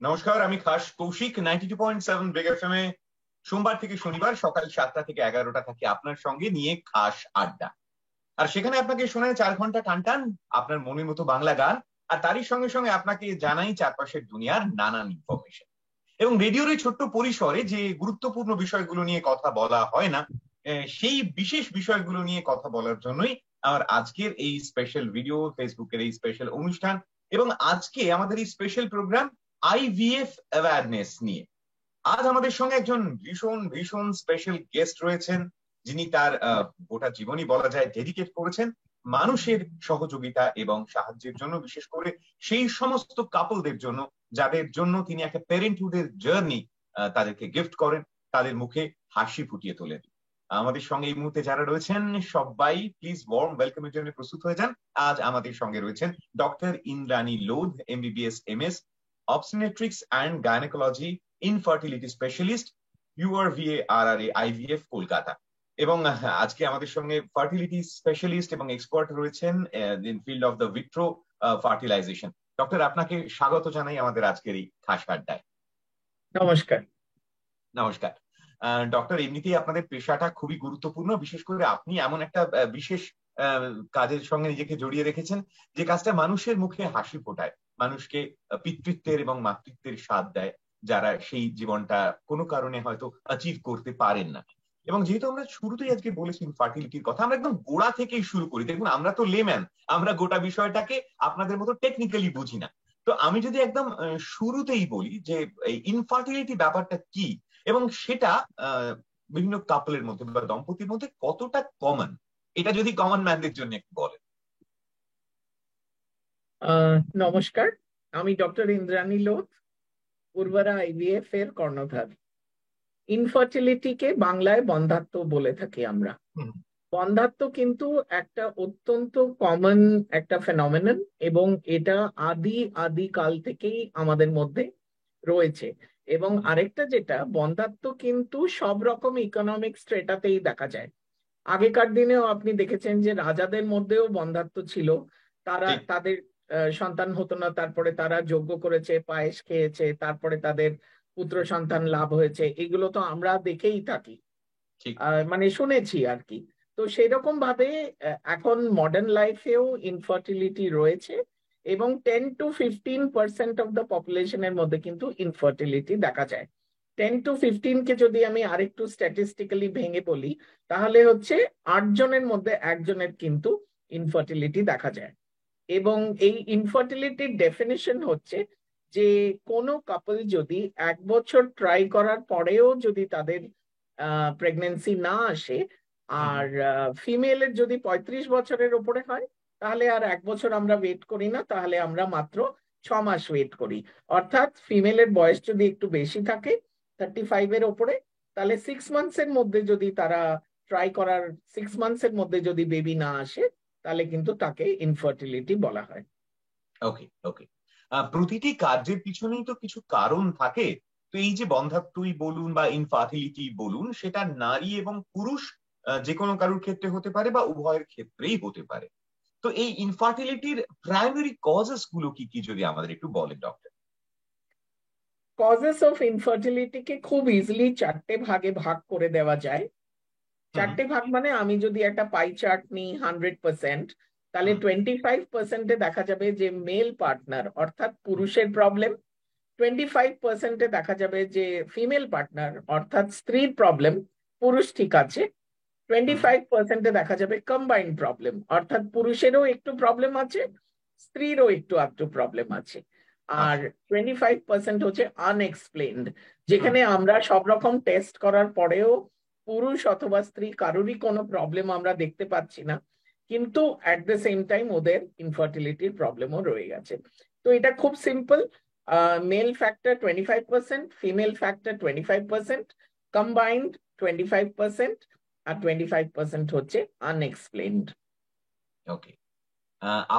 নমস্কার, আমি খাস কৌশিক। 92.7 বিগ এফএম এ সোমবার থেকে শনিবার সকাল 7টা থেকে 11টা থাকি আপনার সঙ্গে নিয়ে খাস আড্ডা। আর সেখানে আপনাকে শোনায় 4 ঘন্টা টান টান আপনার মনের মতো বাংলা গান। আর তারই সঙ্গে সঙ্গে আপনাকে জানাই চারপাশের দুনিয়ার নানান ইনফরমেশন। এবং রেডিওর এই ছোট্ট পরিসরে যে গুরুত্বপূর্ণ বিষয়গুলো নিয়ে কথা বলা হয় না, সেই বিশেষ বিষয়গুলো নিয়ে কথা বলার জন্যই আমার আজকের এই স্পেশাল ভিডিও, ফেসবুকের এই স্পেশাল অনুষ্ঠান এবং আজকে আমাদের এই স্পেশাল প্রোগ্রাম আইভিএফ অ্যাওয়ারনেস নিয়ে। আজ আমাদের সঙ্গে একজন ভীষণ ভীষণ স্পেশাল গেস্ট রয়েছেন, যিনি তার গোটা জীবনই বলা যায় ডেডিকেট করেছেন মানুষের সহযোগিতা এবং সাহায্যের জন্য, বিশেষ করে সেই সমস্ত কাপলদের জন্য যাদের জন্য তিনি একটা প্যারেন্টহুডের জার্নি তাদেরকে গিফট করেন, তাদের মুখে হাসি ফুটিয়ে তোলেন। আমাদের সঙ্গে এই মুহূর্তে যারা রয়েছেন সবাই প্লিজ ওয়ার্ম ওয়েলকামের জন্য প্রস্তুত হয়ে যান। আজ আমাদের সঙ্গে রয়েছেন doctor Indrani Lodh, MBBS MS, obstetrics and gynecology infertility specialist, URVA RRA IVF Kolkata. এবং আজকে আমাদের সঙ্গে ফার্টিলিটি স্পেশালিস্ট এবং এক্সপার্ট রয়েছেন in field of the vitro fertilization. Doctor, আপনাকে স্বাগত জানাই আমাদের আজকের এই খাস আড্ডায়। নমস্কার। নমস্কার ডক্টর, এমনিতেই আপনাদের পেশাটা খুবই গুরুত্বপূর্ণ, বিশেষ করে আপনি এমন একটা বিশেষ কাজের সঙ্গে নিজেকে জড়িয়ে রেখেছেন যে কাজটা মানুষের মুখে হাসি ফোটায়, মানুষকে পিতৃত্বের এবং মাতৃত্বের স্বাদ দেয় যারা সেই জীবনটা কোনো কারণে হয়তো অ্যাচিভ করতে পারেন না। এবং যেহেতু আমরা শুরুতেই আজকে বলেছি ইনফার্টিলিটির কথা, আমরা একদম গোড়া থেকেই শুরু করি। দেখুন, আমরা তো লেম্যান, আমরা গোটা বিষয়টাকে আপনাদের মতো টেকনিক্যালি বুঝি না। তো আমি যদি একদম শুরুতেই বলি যে এই ইনফার্টিলিটি ব্যাপারটা কি এবং সেটা বিভিন্ন কাপলের মধ্যে বা দম্পতির মধ্যে কতটা কমন, এটা যদি কমন ম্যানদের জন্য একটু বলেন। নমস্কার, আমি ডক্টর ইন্দ্রাণী লোধ, উর্বরা আইভিএফ এর কর্ণধার। ইনফার্টিলিটিকে বাংলায় বন্ধ্যাত্ব বলে থাকি আমরা। বন্ধ্যাত্ব কিন্তু একটা অত্যন্ত কমন একটা ফেনোমেনন এবং এটা আদি কাল থেকেই আমাদের মধ্যে রয়েছে। এবং আরেকটা যেটা, বন্ধ্যাত্ব কিন্তু সব রকম ইকোনমিক স্ট্রেটাতেই দেখা যায়। আগেকার দিনেও আপনি দেখেছেন যে রাজাদের মধ্যেও বন্ধ্যাত্ব ছিল। তাদের সন্তান হতো না, তারপরে তারা যজ্ঞ করেছে, পায়েস খেয়েছে, তারপরে তাদের পুত্র সন্তান লাভ হয়েছে। এগুলো তো আমরা দেখেই থাকি, মানে শুনেছি আর কি। তো সেরকম ভাবে এখন মডার্ন লাইফেও ইনফার্টিলিটি রয়েছে এবং 10 to 15% অফ দ্য পপুলেশনের মধ্যে কিন্তু ইনফার্টিলিটি দেখা যায়। 10 to 15 কে যদি আমি আরেকটু স্ট্যাটিস্টিক্যালি ভেঙে বলি, তাহলে হচ্ছে 8 জনের মধ্যে 1জনের কিন্তু ইনফার্টিলিটি দেখা যায়। এবং এই ইনফার্টিলিটির ডেফিনিশন হচ্ছে যে কোনো কাপল যদি 1 বছর ট্রাই করার পরেও যদি তাদের প্রেগনেন্সি না আসে, আর ফিমেলের যদি 35 বছরের ওপরে হয়, তাহলে আর 1 বছর আমরা ওয়েট করি না, তাহলে আমরা মাত্র 6 মাস ওয়েট করি। অর্থাৎ ফিমেলের বয়স যদি একটু বেশি থাকে, 35-এর ওপরে, তাহলে 6 মান্থসের মধ্যে যদি তারা ট্রাই করার 6 মান্থসের মধ্যে যদি বেবি না আসে, তাহলে কিন্তু তাকে ইনফার্টিলিটি বলা হয়। ওকে ওকে, প্রতিটি কার্যের পিছনেই তো কিছু কারণ থাকে। তো এই যে বন্ধ্যাত্বই বলুন বা ইনফার্টিলিটি বলুন, সেটা নারী এবং পুরুষ যে কোনো কারোর ক্ষেত্রে হতে পারে বা উভয়ের ক্ষেত্রেই হতে পারে। তো এই ইনফার্টিলিটির প্রাইমারি কজেস গুলো কি কি যদি আমাদের একটু বলেন ডক্টর। কজেস অফ ইনফার্টিলিটিকে খুব ইজিলি 4টে ভাগে ভাগ করে দেওয়া যায়। 4টে ভাগ মানে, আমি যদি একটা পাই চার্ট নিই 100%, তাহলে 25%-এ দেখা যাবে যে মেল পার্টনার অর্থাৎ পুরুষের প্রবলেম, 25%-এ দেখা যাবে যে ফিমেল পার্টনার অর্থাৎ স্ত্রীর প্রবলেম, পুরুষ ঠিক আছে। 25%-এ দেখা যাবে কম্বাইন্ড প্রবলেম, অর্থাৎ পুরুষেরও একটু প্রবলেম আছে, স্ত্রীরও একটু প্রবলেম আছে। আর 25% হচ্ছে আনএক্সপ্লেইনড, যেখানে আমরা সব রকম টেস্ট করার পরেও পুরুষ অথবা স্ত্রী কারোরই কোনো প্রবলেম আমরা দেখতে পাচ্ছি না, কিন্তু অ্যাট দ্য সেম টাইম ওদের ইনফার্টিলিটির প্রবলেমও রয়ে গেছে। তো এটা খুব simple, male factor 25%, female factor 25%, combined 25%, আর 25% হচ্ছে আনএক্সপ্লেইনড। ওকে,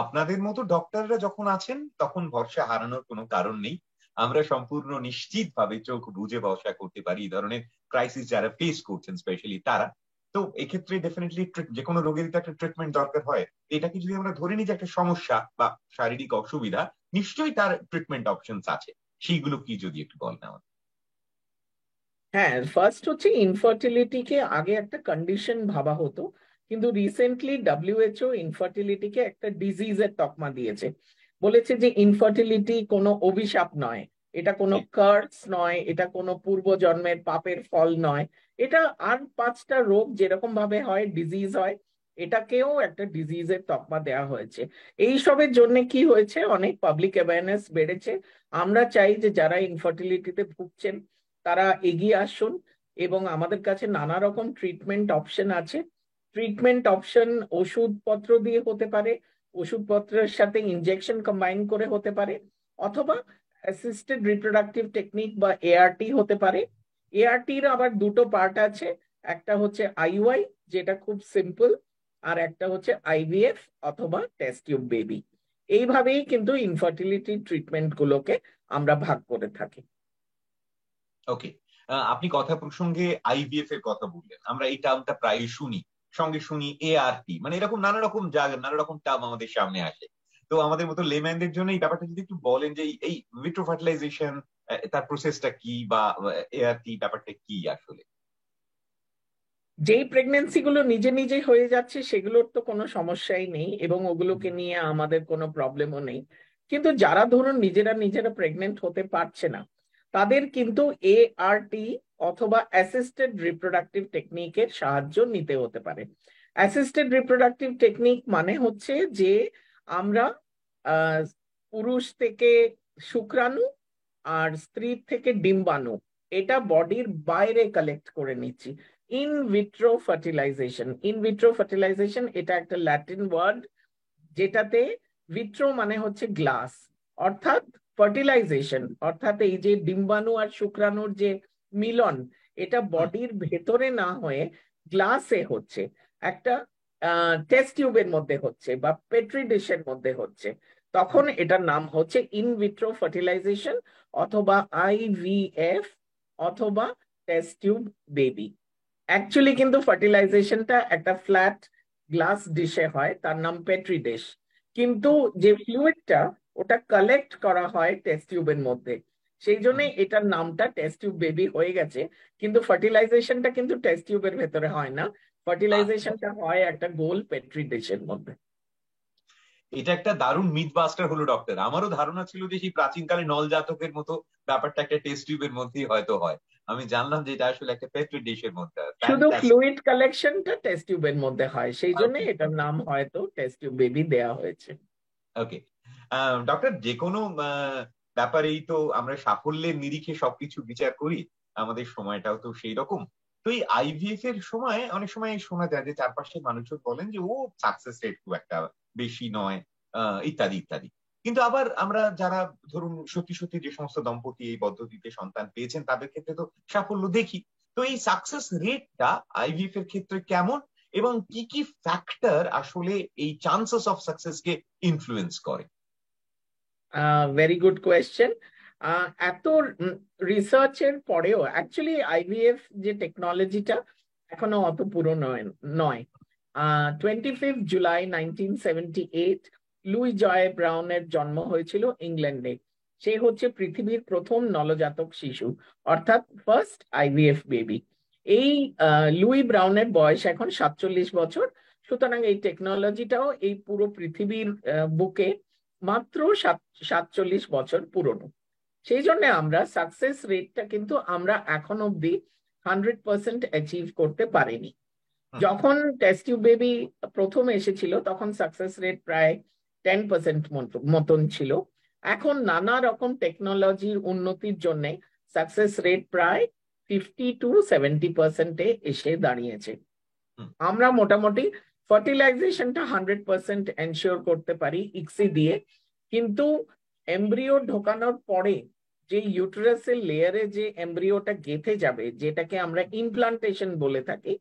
আপনাদের মতো ডক্টররা যখন আছেন তখন ভরসা হারানোর কোনো কারণ নেই। আমরা সম্পূর্ণ নিশ্চিত ভাবে চোখ বুজে ভরসা করতে পারি এই ধরনের ক্রাইসিস যারা ফেস করছেন, স্পেশালি তারা। তো এক্ষেত্রে ডেফিনেটলি যে কোনো রোগের তো একটা ট্রিটমেন্ট দরকার হয়। এটাকে যদি আমরা ধরে নিই যে একটা সমস্যা বা শারীরিক অসুবিধা, নিশ্চয়ই তার ট্রিটমেন্ট অপশনস আছে। সেইগুলো কি যদি একটু বলেন আমাদের। হ্যাঁ, ফার্স্ট হচ্ছে ইনফার্টিলিটিকে আগে একটা কন্ডিশন ভাবা হতো, কিন্তু রিসেন্টলি ডব্লিউএইচও ইনফার্টিলিটিকে একটা ডিজিজের তকমা দিয়েছে। বলেছে যে ইনফার্টিলিটি কোনো অভিশাপ নয়, এটা কোনো কার্স নয়, এটা কোনো পূর্বজন্মের পাপের ফল নয়। এটা আর 5টা রোগ যেরকম ভাবে হয় ডিজিজ হয়, এটাকেও একটা ডিজিজের তকমা দেওয়া হয়েছে। এই সবের জন্য কি হয়েছে, অনেক পাবলিক অ্যাওয়ারনেস বেড়েছে। আমরা চাই যে যারা ইনফার্টিলিটিতে ভুগছেন তারা এগিয়ে আসুন, এবং আমাদের কাছে নানা রকম ট্রিটমেন্ট অপশন আছে। ট্রিটমেন্ট অপশন ওষুধপত্র দিয়ে হতে পারে, ওষুধপত্রের সাথে ইনজেকশন কম্বাইন করে হতে পারে, অথবা অ্যাসিস্টেড রিপ্রোডাক্টিভ টেকনিক বা এআরটি হতে পারে। এআরটির আবার দুটো পার্ট আছে, একটা হচ্ছে আইইউআই যেটা খুব সিম্পল, আর একটা হচ্ছে আইভিএফ অথবা টেস্ট টিউব বেবি। এইভাবেই কিন্তু ইনফার্টিলিটি ট্রিটমেন্ট গুলোকে আমরা ভাগ করে থাকি। ওকে, আপনি কথা প্রসঙ্গে আইভিএফ এর কথা বললেন, আমরা এই টার্মটা প্রায় শুনি, সঙ্গে শুনি এআরটি, মানে এরকম নানা রকম জায়গা নানা রকম টার্ম আমাদের সামনে আসে। তো আমাদের মতো লেম্যানদের জন্য এই ব্যাপারটা যদি একটু বলেন যে এই ভিট্রো ফার্টিলাইজেশন তার প্রসেসটা কি, বা এআরটি ব্যাপারটা কি আসলে। যেই প্রেগনেন্সি গুলো নিজে নিজে হয়ে যাচ্ছে সেগুলোর তো কোনো সমস্যাই নেই, এবং ওগুলোকে নিয়ে আমাদের কোনো প্রবলেমও নেই। কিন্তু যারা ধরুন নিজেরা নিজেরা প্রেগনেন্ট হতে পারছে না, তাদের কিন্তু এআরটি অথবা অ্যাসিস্টেড রিপ্রোডাক্টিভ টেকনিকের সাহায্য নিতে হতে পারে। অ্যাসিস্টেড রিপ্রোডাক্টিভ টেকনিক মানে হচ্ছে যে আমরা আহ পুরুষ থেকে শুক্রাণু আর স্ত্রীর থেকে ডিম্বাণু, এটা বডির বাইরে কালেক্ট করে নিচ্ছি। In vitro fertilization, in vitro fertilization এটা একটা ল্যাটিন ওয়ার্ড, যেটাতে ভিট্রো মানে হচ্ছে গ্লাস, অর্থাৎ ফার্টিলাইজেশন অর্থাৎ এই যে ডিম্বাণু আর শুক্রাণুর যে মিলন, এটা বডির ভেতরে না হয়ে গ্লাসে হচ্ছে, একটা টেস্ট টিউবের মধ্যে হচ্ছে বা পেট্রি ডিশের মধ্যে হচ্ছে। তখন এটার নাম হচ্ছে ইন ভিট্রো ফার্টিলাইজেশন অথবা আইভিএফ অথবা টেস্ট টিউব বেবি। অ্যাকচুয়ালি কিন্তু ফার্টিলাইজেশনটা একটা ফ্ল্যাট গ্লাস ডিশে হয়, তার নাম পেট্রি ডিশ, কিন্তু যে ফ্লুইডটা ওটা কালেক্ট করা হয় টেস্ট টিউবের মধ্যে, সেই জন্য এটার নামটা টেস্ট টিউব বেবি হয়ে গেছে। কিন্তু ফার্টিলাইজেশনটা কিন্তু টেস্ট টিউবের ভেতরে হয় না, ফার্টিলাইজেশনটা হয় একটা গোল পেট্রি ডিশের মধ্যে। এটা একটা দারুণ মিথ বাস্টার হলো ডক্টর। আমারও ধারণা ছিল যে সেই প্রাচীনকালে নলজাতকের মতো ব্যাপারটা একটা টেস্ট টিউবের মধ্যেই হয়তো হয়। আমি জানলাম যে এটা আসলে একটা পেট্রি ডিশের মধ্যে। শুধু ফ্লুইড কালেকশনটা টেস্ট টিউবের মধ্যে হয়, সেই জন্য এটার নাম হয়তো টেস্ট টিউব বেবি দেয়া হয়েছে। ওকে ডক্টর, যে কোনো ব্যাপারেই তো আমরা সাফল্যের নিরিখে সবকিছু বিচার করি, আমাদের সময়টাও তো সেই রকম। তো এই আইভিএফ এর সময় অনেক সময় শোনা যায় যে চারপাশের মানুষজন বলেন যে ও সাকসেস রেট খুব একটা বেশি নয়, ইত্যাদি ইত্যাদি। কিন্তু আবার আমরা যারা ধরুন সত্যি সত্যি যে সমস্ত দম্পতি এই পদ্ধতিতে সন্তান পেয়েছেন তাদের ক্ষেত্রে তো সাফল্য দেখি। তো এই সাকসেস রেটটা আইভিএফ এর ক্ষেত্রে কেমন, এবং কি কি ফ্যাক্টর আসলে এই চান্সেস অফ সাকসেসকে ইনফ্লুয়েন্স করে? Very good question. এত রিসার্চের পরেও অ্যাকচুয়ালি আইভিএফ যে টেকনোলজিটা এখনো অত পুরনো নয়। 25 জুলাই 1978 লুই জয় ব্রাউনের জন্ম হয়েছিল ইংল্যান্ডে। সে হচ্ছে পৃথিবীর প্রথম নলজাতক শিশু, অর্থাৎ ফার্স্ট আইভিএফ বেবি। এই লুই ব্রাউনের বয়স এখন 47 বছর। সুতরাং এই টেকনোলজিটাও এই পুরো পৃথিবীর বুকে মাত্র 47 বছর পুরনো। সেই জন্য আমরা সাকসেস রেটটা কিন্তু আমরা এখন অব্দি 100% অ্যাচিভ করতে পারিনি। যখন টেস্ট টিউব বেবি প্রথম এসেছিল তখন সাকসেস রেট প্রায় 10% মতন ছিল। এখন নানা রকম টেকনোলজির উন্নতির জন্য সাকসেস রেট প্রায় 50 to 70% এসে দাঁড়িয়েছে। আমরা মোটামুটি ফার্টিলাইজেশনটা 100% এনশিওর করতে পারি ইক্সি দিয়ে, কিন্তু এমব্রিও ঢোকানোর পরে যে ইউটেরাসের লেয়ারে যে এমব্রিওটা গেঁথে যাবে, যেটাকে আমরা ইমপ্লান্টেশন বলে থাকি,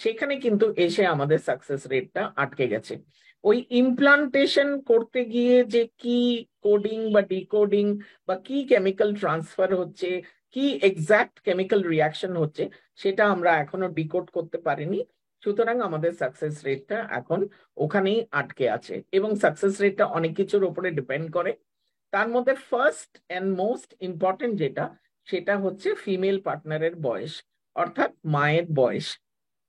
সেখানে কিন্তু এসে আমাদের সাকসেস রেটটা আটকে গেছে। ওই ইমপ্লান্টেশন করতে গিয়ে যে কি কোডিং বা ডিকোডিং বা কি কেমিক্যাল ট্রান্সফার হচ্ছে, কি এক্সাক্ট কেমিক্যাল রিয়াকশন হচ্ছে, সেটা আমরা এখনো ডিকোড করতে পারিনি। সুতরাং আমাদের সাকসেস রেটটা এখন ওখানেই আটকে আছে, এবং সাকসেস রেটটা অনেক কিছুর উপরে ডিপেন্ড করে। তার মধ্যে ফার্স্ট এন্ড মোস্ট ইম্পর্টেন্ট যেটা, সেটা হচ্ছে ফিমেল পার্টনারের বয়স, অর্থাৎ মায়ের বয়স।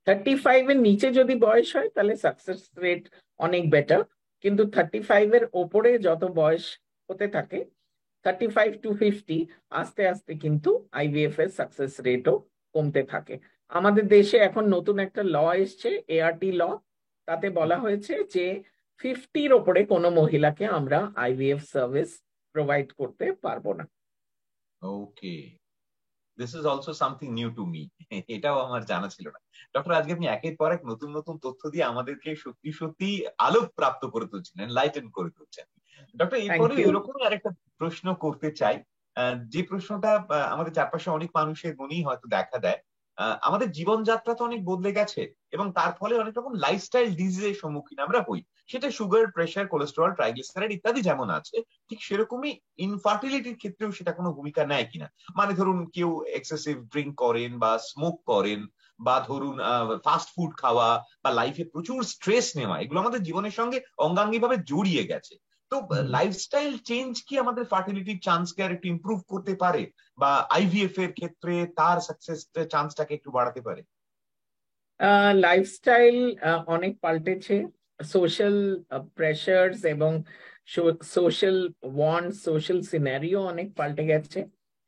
35-এর নিচে যদি বয়স হয় তাহলে সাকসেস রেট অনেক বেটার, কিন্তু 35-এর ওপরে যত বয়স হতে থাকে, 35 to 50, আস্তে আস্তে কিন্তু আইভিএফ এর সাকসেস রেটও কমতে থাকে। আমাদের দেশে এখন নতুন একটা ল এসছে, এআরটি ল। তাতে বলা হয়েছে যে 50-র ওপরে কোনো মহিলাকে আমরা আইভিএফ সার্ভিস প্রোভাইড করতে পারবো না। Okay, this is also something new to me. এটাও আমার জানা ছিল না। ডক্টর, আজকে আপনি একের পর এক নতুন নতুন তথ্য দিয়ে আমাদেরকে সত্যি সত্যি আলোক প্রাপ্ত করে তুলছেন, এনলাইটেন করে তুলছেন। ডক্টর, এরপরে এরকমই আরেকটা প্রশ্ন করতে চাই, যে প্রশ্নটা আমাদের চারপাশে অনেক মানুষের মনেই হয়তো দেখা দেয়। আমাদের জীবনযাত্রা তো অনেক বদলে গেছে এবং তার ফলে অনেক রকম লাইফস্টাইল ডিজিজের সম্মুখীন আমরা হই। সেটা সুগার, প্রেশার, কোলেস্টেরল, ট্রাইগ্লিসারাইড ইত্যাদি যেমন আছে, ঠিক সেরকমই ইনফার্টিলিটির ক্ষেত্রেও সেটা কোনো ভূমিকা নেয় কিনা। মানে ধরুন কেউ এক্সেসিভ ড্রিঙ্ক করেন বা স্মোক করেন, বা ধরুন ফাস্ট ফুড খাওয়া বা লাইফে প্রচুর স্ট্রেস নেওয়া, এগুলো আমাদের জীবনের সঙ্গে অঙ্গাঙ্গিভাবে জড়িয়ে গেছে। তো লাইফস্টাইল চেঞ্জ কি আমাদের ফার্টিলিটির চান্সকে আর একটু ইমপ্রুভ করতে পারে, বা আইভিএফ এর ক্ষেত্রে তার সাকসেস চান্সটাকে একটু বাড়াতে পারে? লাইফস্টাইল অনেক পাল্টেছে, সোশ্যাল প্রেশারস এবং সোশ্যাল ওয়ান্ট, সোশ্যাল সিনারিও অনেক পাল্টে গেছে।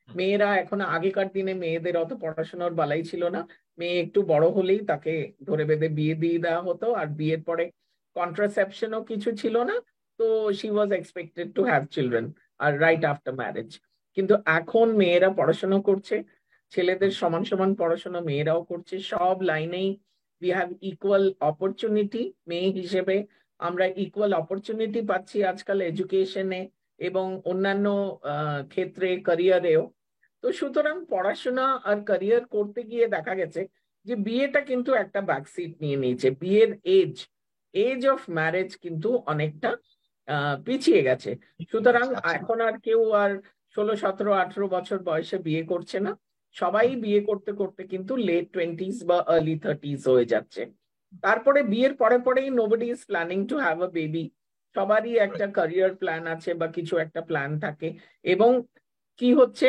মেয়েরা এখন, আগেকার দিনে মেয়েদের অত পড়াশোনার বালাই ছিল না, মেয়ে একটু বড় হলেই তাকে ধরে বেঁধে বিয়ে দিয়ে দেওয়া হতো, আর বিয়ের পরে কন্ট্রাসেপশনও কিছু ছিল না, তো she was expected to have children are right after marriage. কিন্তু এখন মেয়েরা পড়াশোনা করছে, ছেলেদের সমান সমান পড়াশোনা মেয়েরাও করছে, সব লাইনেই উই হ্যাভ ইকুয়াল অপরচুনিটি। মেয়ে হিসেবে আমরা ইকুয়াল অপরচুনিটি পাচ্ছি আজকাল এডুকেশনে এবং অন্যান্য ক্ষেত্রে, ক্যারিয়ারেও। তো সুতরাং পড়াশোনা আর ক্যারিয়ার করতে গিয়ে দেখা গেছে যে বিয়েটা কিন্তু একটা ব্যাকসিট নিয়ে নিয়েছে। বিয়ের এজ, এজ অফ ম্যারেজ কিন্তু অনেকটা পিছিয়ে গেছে। সুতরাং এখন আর কেউ আর 16, 17, 18 বছর বয়সে বিয়ে করছে না, সবাই বিয়ে করতে করতে কিন্তু লেট 20s বা আর্লি 30s হয়ে যাচ্ছে। তারপরে বিয়ের পরে পরেই nobody is planning to have a baby, সবারই একটা ক্যারিয়ার প্ল্যান আছে বা কিছু একটা প্ল্যান থাকে, এবং কি হচ্ছে,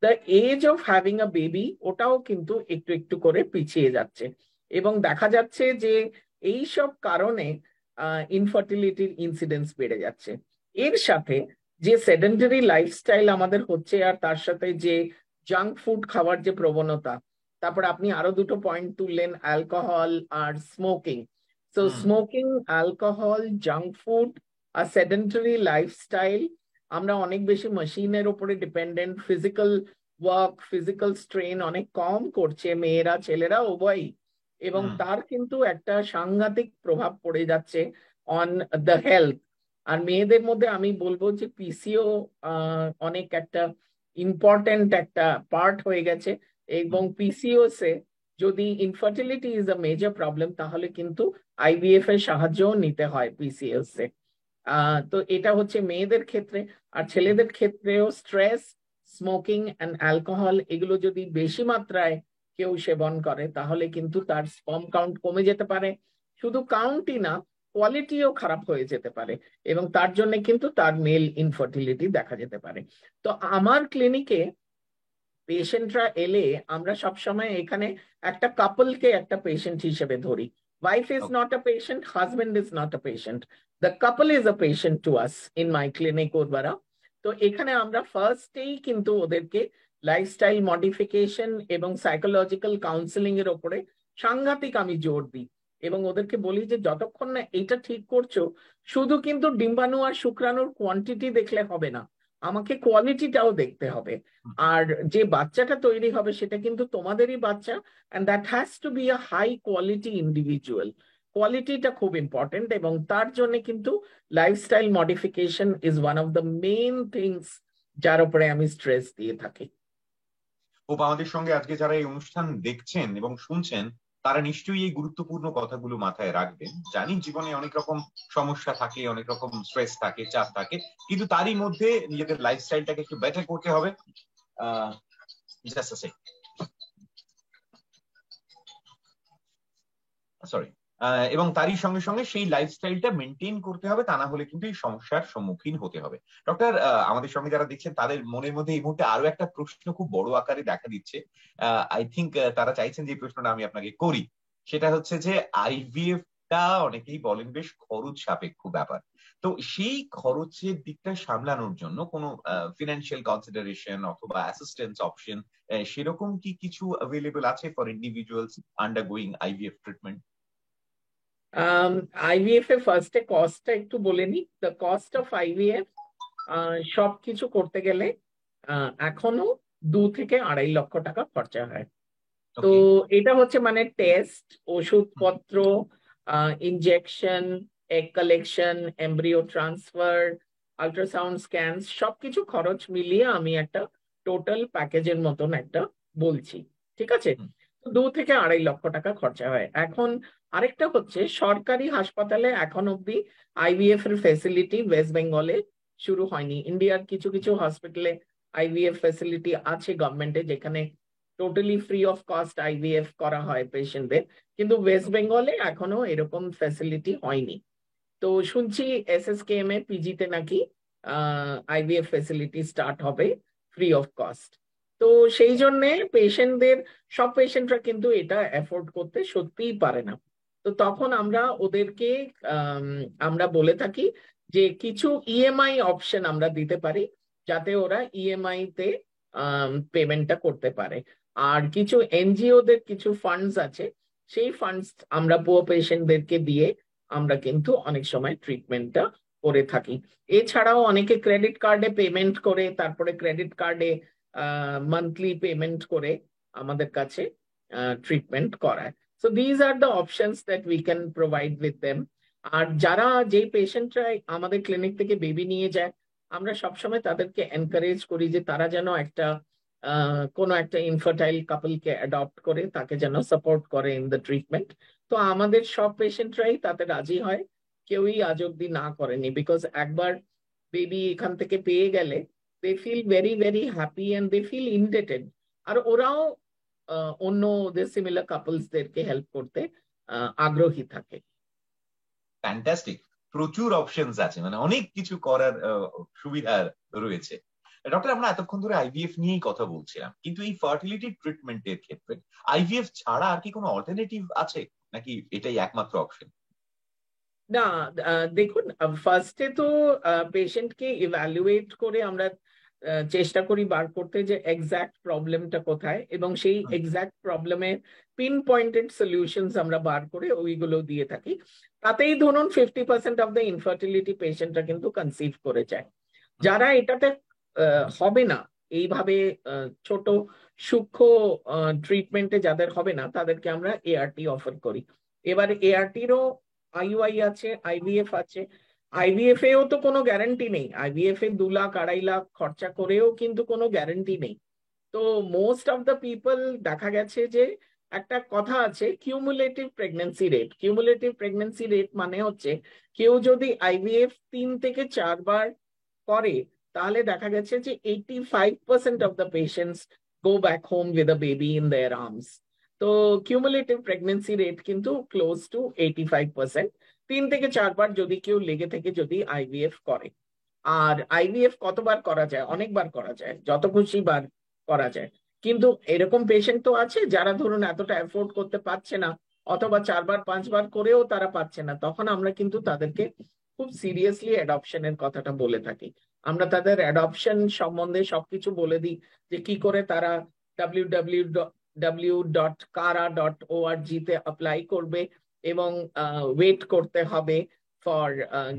the age of having a baby ওটাও কিন্তু একটু একটু করে পিছিয়ে যাচ্ছে। এবং দেখা যাচ্ছে যে এই সব কারণে ইনফার্টিলিটির ইনসিডেন্স বেড়ে যাচ্ছে। এর সাথে যে সেডেন্টারি লাইফস্টাইল আমাদের হচ্ছে, আর তার সাথে যে জাঙ্ক ফুড খাওয়ার যে প্রবণতা, তারপর আপনি আরো দুটো পয়েন্ট তুললেন, অ্যালকোহল আর smoking. So smoking, alcohol, junk food আর সেডেন্টারি লাইফস্টাইল, আমরা অনেক বেশি মেশিনের উপরে dependent, physical work, physical strain অনেক কম করছে মেয়েরা ছেলেরা উভয়ই, এবং তার কিন্তু একটা সাংঘাতিক প্রভাব পড়ে যাচ্ছে অন দ্য হেলথ। আর মেয়েদের মধ্যে আমি বলবো যে পিসিও অনেক একটা ইম্পর্টেন্ট একটা পার্ট হয়ে গেছে, এবং পিসিওএস এ যদি infertility is a major problem, তাহলে কিন্তু আইভিএফ এর সাহায্যও নিতে হয় পিসিওএস এ। তো এটা হচ্ছে মেয়েদের ক্ষেত্রে। আর ছেলেদের ক্ষেত্রেও স্ট্রেস, স্মোকিং অ্যান্ড অ্যালকোহল, এগুলো যদি বেশি মাত্রায় কেউ সেবন করে তাহলে কিন্তু তার স্পার্ম কাউন্ট কমে যেতে পারে। শুধু কাউন্টই না, কোয়ালিটিও খারাপ হয়ে যেতে পারে, এবং তার জন্য কিন্তু তার মেল ইনফার্টিলিটি দেখা যেতে পারে। তো আমার ক্লিনিকে পেশেন্টরা এলে আমরা সবসময় এখানে একটা কাপলকে একটা পেশেন্ট হিসেবে ধরি। Wife is not a patient, husband is not a patient, the couple is a patient to us in my clinic Urbara. তো এখানে আমরা ফার্স্টেই কিন্তু ওদেরকে লাইফস্টাইল মডিফিকেশন এবং সাইকোলজিক্যাল কাউন্সিলিং এর ওপরে সাংঘাতিক আমি জোর দিই, এবং ওদেরকে বলি যে যতক্ষণ না এটা ঠিক করছো, শুধু কিন্তু ডিম্বাণু আর শুক্রাণুর কোয়ান্টিটি দেখলে হবে না, আমাকে কোয়ালিটিটাও দেখতে হবে। আর যে বাচ্চাটা তৈরি হবে সেটা কিন্তু তোমাদেরই বাচ্চা, and that has to be a high quality individual. কোয়ালিটিটা খুব ইম্পর্টেন্ট, এবং তার জন্য কিন্তু lifestyle modification is one of the main things যার উপরে আমি স্ট্রেস দিয়ে থাকি। আমাদের সঙ্গে আজকে যারা এই অনুষ্ঠান দেখছেন এবং শুনছেন, তারা নিশ্চয়ই এই গুরুত্বপূর্ণ কথাগুলো মাথায় রাখবেন। জানি জীবনে অনেক রকম সমস্যা থাকে, অনেক রকম স্ট্রেস থাকে, চাপ থাকে, কিন্তু তারই মধ্যে নিজেদের লাইফস্টাইলটাকে একটু বেটার করতে হবে। সরি, এবং তারই সঙ্গে সঙ্গে সেই লাইফস্টাইলটা মেনটেন করতে হবে, তা না হলে কিন্তু এই সমস্যার সম্মুখীন হতে হবে। ডক্টর, আমাদের সঙ্গে যারা দেখছেন তাদের মনের মধ্যে এই মুহূর্তে আরো একটা প্রশ্ন খুব বড় আকারে দেখা দিচ্ছে। আই থিঙ্ক তারা চাইছেন যে প্রশ্নটা আমি আপনাকে করি। সেটা হচ্ছে যে আইভিএফ টা অনেকেই বলেন বেশ খরচ সাপেক্ষ ব্যাপার। তো সেই খরচের দিকটা সামলানোর জন্য কোনো ফিনান্সিয়াল কনসিডারেশন অথবা অ্যাসিস্ট্যান্স অপশন সেরকম কি কিছু অ্যাভেলেবল আছে for individuals undergoing IVF treatment? IVF এ ফার্স্টে কস্টটা একটু বলে নি। দ্য কস্ট অফ আইভিএফ সবকিছু করতে গেলে এখনো 2 থেকে 2.5 লক্ষ টাকা খরচা হয়। তো এটা হচ্ছে মানে টেস্ট, ওষুধপত্র, injection, egg collection, embryo transfer, ultrasound scan, সবকিছু খরচ মিলিয়ে আমি একটা টোটাল প্যাকেজের মতন একটা বলছি, ঠিক আছে? তো 2 থেকে 2.5 লক্ষ টাকা খরচা হয়। এখন আরেকটা হচ্ছে সরকারি হাসপাতালে এখন অব্দি আইভিএফ এর ফেসিলিটি ওয়েস্ট বেঙ্গলে শুরু হয়নি। ইন্ডিয়ার কিছু কিছু হসপিটালে আইভিএফ ফেসিলিটি আছে গভর্নমেন্টে, যেখানে totally free of cost IVF করা হয় পেশেন্টদের, কিন্তু ওয়েস্ট বেঙ্গলে এখনো এরকম ফ্যাসিলিটি হয়নি। তো শুনছি এসএসকেএম এ পিজিতে নাকি আইভিএফ ফ্যাসিলিটি স্টার্ট হবে ফ্রি অফ কস্ট। তো সেই জন্যে পেশেন্টদের, সব পেশেন্টরা কিন্তু এটা অ্যাফোর্ড করতে সত্যিই পারে না। তো তখন আমরা ওদেরকে আমরা বলে থাকি যে কিছু ইএমআই অপশন আমরা দিতে পারি, যাতে ওরা ইএমআই তে পেমেন্টটা করতে পারে। আর কিছু এনজিওদের কিছু ফান্ডস আছে, সেই ফান্ডস আমরা পুয়ার পেশেন্টদেরকে দিয়ে আমরা কিন্তু অনেক সময় ট্রিটমেন্টটা করে থাকি। এছাড়াও অনেকে ক্রেডিট কার্ডে পেমেন্ট করে, তারপরে ক্রেডিট কার্ডে মান্থলি পেমেন্ট করে আমাদের কাছে ট্রিটমেন্ট করায়। So these are the options that we can provide with them. আর যারা, যেই পেশেন্টরা আমাদের ক্লিনিক থেকে বেবি নিয়ে যায়, আমরা সবসময় তাদেরকে এনকারেজ করি যে তারা যেন একটা কোনো একটা ইনফার্টাইল কাপলকে অ্যাডপ্ট করে তাকে যেন সাপোর্ট করে ইন দ্য ট্রিটমেন্ট। তো আমাদের সব পেশেন্টরাই তাতে রাজি হয়, কেউই আজ অব্দি না করেনি। বিকজ একবার বেবি এখান থেকে পেয়ে গেলে they feel very very happy and they feel indebted. আর ওরাও অন্য ওদের সিমিলার কাপলসদেরকে হেল্প করতে আগ্রহী থাকে। ফ্যান্টাস্টিক, প্রচুর অপশনস আছে, মানে অনেক কিছু করার সুবিধা রয়েছে। ডক্টর, আমরা এতক্ষণ ধরে আইভিএফ নিয়েই কথা বলছিলাম, কিন্তু এই ফার্টিলিটি ট্রিটমেন্টের ক্ষেত্রে আইভিএফ ছাড়া আর কি কোনো অল্টারনেটিভ আছে, নাকি এটাই একমাত্র অপশন? না, দেখুন, ফার্স্টে তো পেশেন্টকে ইভ্যালুয়েট করে আমরা চেষ্টা করি বার করতে যে এক্সাক্ট প্রবলেমটা কোথায়, এবং সেই এক্সাক্ট প্রবলেমের পিন পয়েন্টেড সলিউশনস আমরা বার করে ওইগুলো দিয়ে থাকি। তাতেই ধরুন 50% অফ দ্য ইনফার্টিলিটি পেশেন্টরা কিন্তু কনসিভ করে যায়। যারা এটাতে হবে না, এইভাবে ছোট সূক্ষ্ম ট্রিটমেন্টে যাদের হবে না, তাদেরকে আমরা এআরটি অফার করি। এবার এআরটিরও আইইউআই আছে, আইভিএফ আছে। আইভিএফ এও তো কোনো গ্যারান্টি নেই, আইভিএফ এ 2 লাখ 2.5 লাখ খরচা করেও কিন্তু কোনো গ্যারান্টি নেই। তো মোস্ট অফ দ্য পিপল, দেখা গেছে যে একটা কথা আছে cumulative pregnancy rate. Cumulative pregnancy rate মানে হচ্ছে কেউ যদি আইভিএফ 3 থেকে 4 বার করে, তাহলে দেখা গেছে যে 85% of the patients go back home with a baby in their arms. তো কিউমুলেটিভ প্রেগনেন্সি রেট কিন্তু ক্লোজ টু 85%। 3 থেকে 4 বার যদি কেউ লেগে থেকে যদি আইভিএফ করে। আর আইভিএফ কতবার করা যায়? অনেকবার করা যায়, যত খুশি বার করা যায়। কিন্তু এরকম পেশেন্ট তো আছে যারা ধরুন এতটা অ্যাফোর্ড করতে পারছে না, অথবা 4 বার 5 বার করেও তারা পাচ্ছে না, তখন আমরা কিন্তু তাদেরকে খুব সিরিয়াসলি অ্যাডপশনের কথাটা বলে থাকি। আমরা তাদের অ্যাডপশন সম্বন্ধে সবকিছু বলে দিই, যে কি করে তারা www.kara.org তে অ্যাপ্লাই করবে, এবং ওয়েট করতে হবে for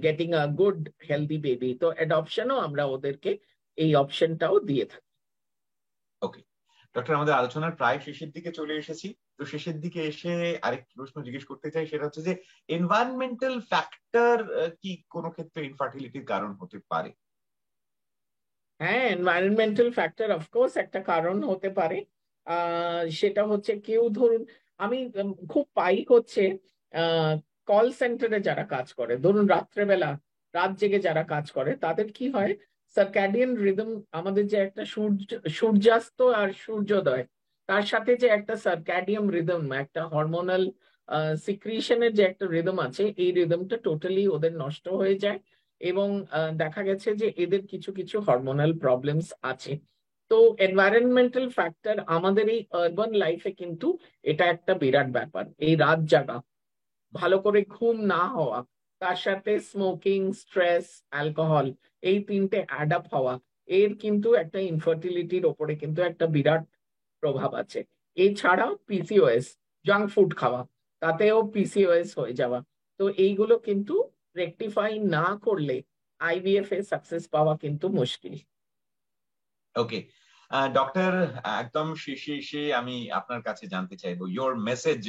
getting a good healthy baby. তো অ্যাডপশনও আমরা ওদেরকে এই অপশনটাও দিয়ে থাকি। ওকে ডক্টর, আমাদের আলোচনার প্রায় শেষের দিকে চলে এসেছি। তো শেষের দিকে এসে আরেকটি প্রশ্ন জিজ্ঞেস করতে চাই, সেটা হচ্ছে যে এনভায়রনমেন্টাল ফ্যাক্টর কি কোনো ক্ষেত্রে ইনফার্টিলিটির কারণ হতে পারে? হ্যাঁ, এনভায়রনমেন্টাল ফ্যাক্টর অফকোর্স একটা কারণ হতে পারে। সেটা হচ্ছে কেউ ধরুন, আমি খুব পাই হচ্ছে কল সেন্টারে যারা কাজ করে, ধরুন রাত্রেবেলা রাত জেগে যারা কাজ করে, তাদের কি হয়, সার্ক্যাডিয়ান রিদম, আমাদের যে একটা সূর্যাস্ত আর সূর্যোদয়, তার সাথে যে একটা সার্ক্যাডিয়াম রিদম, একটা হরমোনাল সিক্রিশনের যে একটা রিদম আছে, এই রিদমটা টোটালি ওদের নষ্ট হয়ে যায়, এবং দেখা গেছে যে এদের কিছু কিছু হরমোনাল প্রবলেমস আছে। তো এনভায়রনমেন্টাল ফ্যাক্টর আমাদের এই আরবান লাইফে কিন্তু এটা একটা বিরাট ব্যাপার। এই রাত জাগা, ভালো করে ঘুম না হওয়া, তার সাথে স্মোকিং, স্ট্রেস, অ্যালকোহল, এই তিনটে অ্যাড আপ হওয়া, এর কিন্তু একটা ইনফার্টিলিটির ওপরে কিন্তু একটা বিরাট প্রভাব আছে। এছাড়াও পিসিওএস, জাঙ্ক ফুড খাওয়া, তাতেও পিসিওএস হয়ে যাওয়া। তো এইগুলো কিন্তু রেকটিফাই না করলে আইভিএফ এ সাকসেস পাওয়া কিন্তু মুশকিল। ওকে ডক্টর, একদম শেষে এসে আমি আপনার কাছে জানতে চাইবো your message,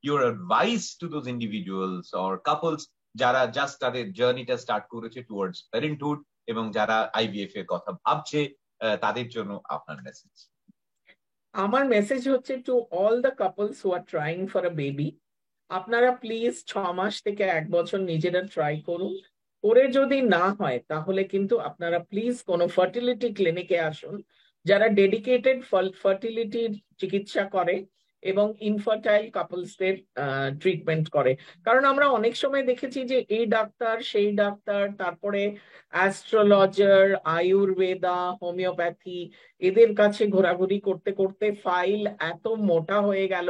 your advice to those individuals or couples যারা জাস্ট তাদের জার্নিটা স্টার্ট করেছে টুয়ার্ডস প্যারেন্টহুড এবং যারা আইভিএফ এর কথা ভাবছে, তাদের জন্য আপনার মেসেজ। আমার মেসেজ হচ্ছে to all the couples who are trying for a baby, আপনারা প্লিজ 6 মাস থেকে 1 বছর নিজেরা ট্রাই করুন। করে যদি না হয় তাহলে কিন্তু আপনারা প্লিজ কোনো ফার্টিলিটি ক্লিনিকে আসুন, যারা ডেডিকেটেড ফার্টিলিটির চিকিৎসা করে এবং ইনফার্টাইল কাপলসদের ট্রিটমেন্ট করে। কারণ আমরা অনেক সময় দেখেছি যে এই ডাক্তার সেই ডাক্তার, তারপরে অ্যাস্ট্রোলজার, আয়ুর্বেদা, হোমিওপ্যাথি, এদের কাছে ঘোরাঘুরি করতে করতে ফাইল এত মোটা হয়ে গেল,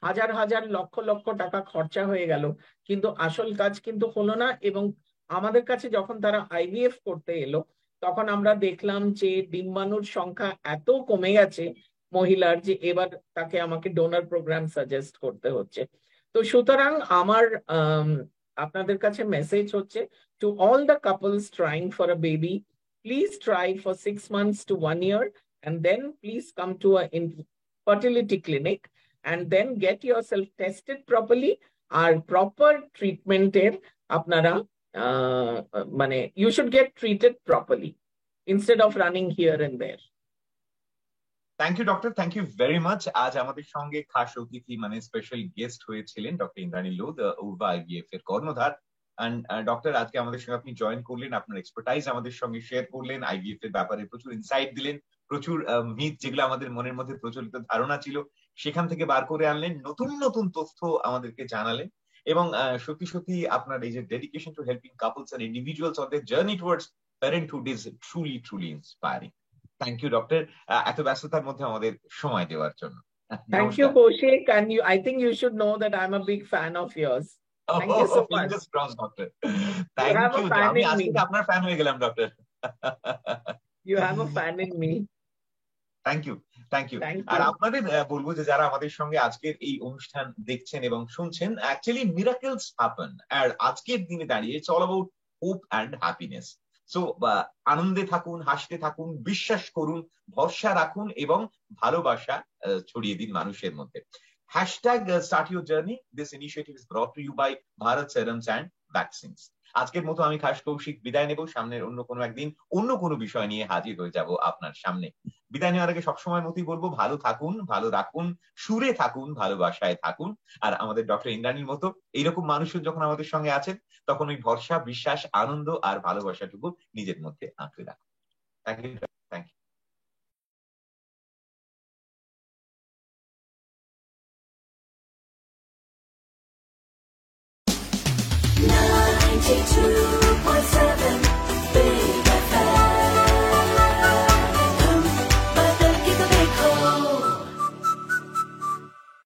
হাজার হাজার লক্ষ লক্ষ টাকা খরচা হয়ে গেল, কিন্তু আসল কাজ কিন্তু হলো না। এবং আমাদের কাছে যখন তারা আইভিএফ করতে এলো, তখন আমরা দেখলাম যে ডিম্বাণুর সংখ্যা এত কমে গেছে মহিলার, যে এবার তাকে আমাকে ডোনার প্রোগ্রাম সাজেস্ট করতে হচ্ছে। তো সুতরাং আমার আপনাদের কাছে মেসেজ হচ্ছে to all the couples trying for a baby, please try for 6 months to 1 year, and then please come to a fertility clinic and then get yourself tested properly, R proper ট্রিটমেন্টের আপনারা মানে you should get treated properly instead of running here and there. Thank you doctor, thank you very much. আজ আমাদের সঙ্গে খাস অতিথি মানে special guest হয়েছিলেন ডক্টর ইন্দ্রাণী লোধ, উর্বা আইভিএফ এর কর্ণধার। ডক্টর, আজকে আমাদের সঙ্গে আপনি জয়েন করলেন, আপনার এক্সপার্টাইজ আমাদের সঙ্গে শেয়ার করলেন, আইভিএফ এর ব্যাপারে প্রচুর ইনসাইট দিলেন, প্রচুর মিথ যেগুলো আমাদের মনের মধ্যে প্রচলিত ধারণা ছিল সেখান থেকে বার করে আনলেন, নতুন নতুন তথ্য আমাদেরকে জানালেন। এবং সত্যি সত্যি আপনার এই যে dedication to helping couples and individuals on their journey towards parenthood is truly truly inspiring. Thank you doctor, এত ব্যস্ততার মধ্যে আমাদের সময় দেওয়ার জন্য। Thank you, Kaushik, and I think you should know that I'm a big fan of yours. Thank you so much. Fingers crossed, doctor. Thank you. আমি আজকে আপনার ফ্যান হয়ে গেলাম doctor. You have a fan in me. Thank you, thank you. আর আপনাদের বলবো যে যারা আমাদের সঙ্গে আজকের এই অনুষ্ঠান দেখছেন এবং শুনছেন, অ্যাকচুয়ালি মিরাকেলস হ্যাপেন, আর আজকের দিনে দাঁড়িয়ে it's all about hope and happiness. So আনন্দে থাকুন, হাসতে থাকুন, বিশ্বাস করুন, ভরসা রাখুন এবং ভালোবাসা ছড়িয়ে দিন মানুষের মধ্যে। Hashtag start your journey, this initiative is brought to you by Bharat serums and vaccines. আজকের মতো আমি খাস কৌশিক বিদায় নেব, সামনের অন্য কোনো একদিন অন্য কোনো বিষয় নিয়ে হাজির হয়ে যাব আপনার সামনে। বিদায় নেওয়ার আগে সবসময় মতোই বলবো, ভালো থাকুন, ভালো রাখুন, সুরে থাকুন, ভালোবাসায় থাকুন। আর আমাদের ডক্টর ইন্দ্রাণীর মতো এইরকম মানুষজন যখন আমাদের সঙ্গে আছেন, তখন ওই ভরসা, বিশ্বাস, আনন্দ আর ভালোবাসাটুকু নিজের মধ্যে আঁকড়ে রাখুন। Thank you, thank you.